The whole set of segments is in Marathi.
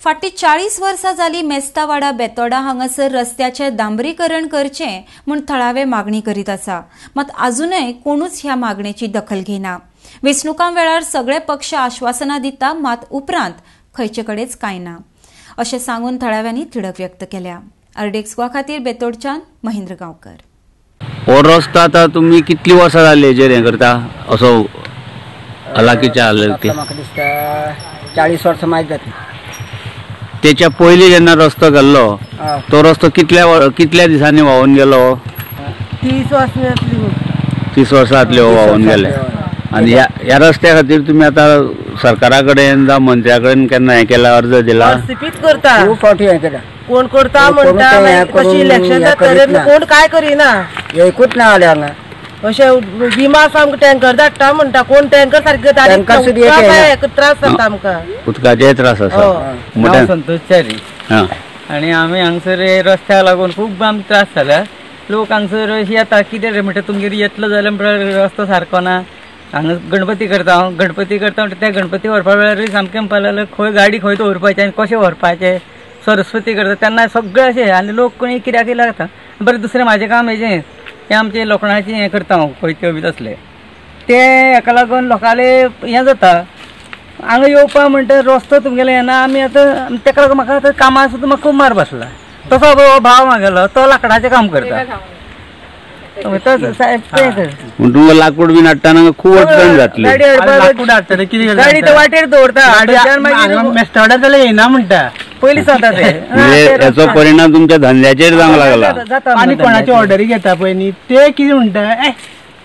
फाटी 40 वर्सां जाली मेस्तावाडा बेतोडा हांगासर रस्त्याचे डांबरीकरण करचे म्हूण थळावे मागणी करीत आसा, मात अजूनय कोणूच ह्या मागणेची दखल घेना। वेंचणुकां वेळार सगळे पक्ष आश्वासनां दिता, मात उपरांत खंयचे कडेच कांय ना अशें सांगून थळाव्यांनी तिडक व्यक्त केल्या। अर्डेक्स गोवा खातीर बेतोडच्यान महेंद्र गांवकर। हो रस्तो आता तुम्ही कितली वर्सां जाली हेजेर हें करता असो हलाखीच्या हालती? म्हाका दिसता 40 वर्सां मायज जातली। त्याच्या पयलीं जेन्ना रस्तो गेल्लो तो रस्तो कितल्या दिसांनी व्हांवून गेलो? 30 वर्सां जातली। 30 वर्सां जातली व्हांवून गेले। आणि ह्या रस्त्या खातीर तुम्ही आता सरकारा कडेन जावं मंत्र्या कडेन केन्ना हें केला, अर्ज दिला? स्थितीत करता खूब फावटी हें केला। कोण करता म्हणटा कशी इलेक्शन जाता कोण काय करिना, एकूच ना आले हांगा। अशें विमा सामको टँकर धाडटा म्हणटा, कोण टँकर सारके त्रास जाता आमकां, उदकाचे त्रास आसा। संतोष च्यारी आनी आमी हांगसर रस्त्याक लागून खूब आमकां त्रास जाला। लोक हांगसर अशी येता, कितें रे म्हणटा तुमगेर येतलो जाल्यार रस्तो सारको ना। हांगा गणपती करता म्हणटा त्या गणपती व्हरपा वेळार सामकें म्हणपा लागलें खंय गाडी खंय दवरपाचें आनी कशें व्हरपाचें। सरस्वती करता तेन्ना सगळें अशें, आनी लोक कोणी कित्याक लागता। बरें दुसरें म्हाजें काम हेजें तें आमचें लोखणाचें हें करता हांव, खंयचे बी तसलें तें हेका लागून लोकांले हें जाता। हांगा येवपा म्हणटा रस्तो तुमगेलो येना, आमी आतां तेका लागून म्हाका आतां कामां सुद्दां म्हाका खूब मार बसला। तसो भाव म्हागेलो तो लाकडाचें काम करता। तुमकां लाकूड बी हाडटाना खूब अडचण जातली। गाडी तर वाटेर दवरता, मेस्तावाडा जाल्यार येना म्हणटा पयलीं जाता ते। याचो परिणाम तुमच्या धंद्याचेर जावंक लागला। आनी कोणाची ऑर्डरी घेता पळय न्ही ते कितें म्हणटा,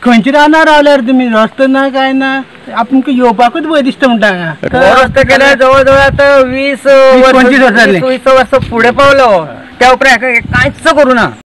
खंयची रानां रावल्यार तुमी, रस्तो ना काय ना, आमकां येवपाकूच भंय दिसता म्हणटा। हांगा रस्तो केल्यार जवळ जवळ आतां 20-25 वर्सां फुडें पावलो, त्या उपरांत कांयच करूं ना।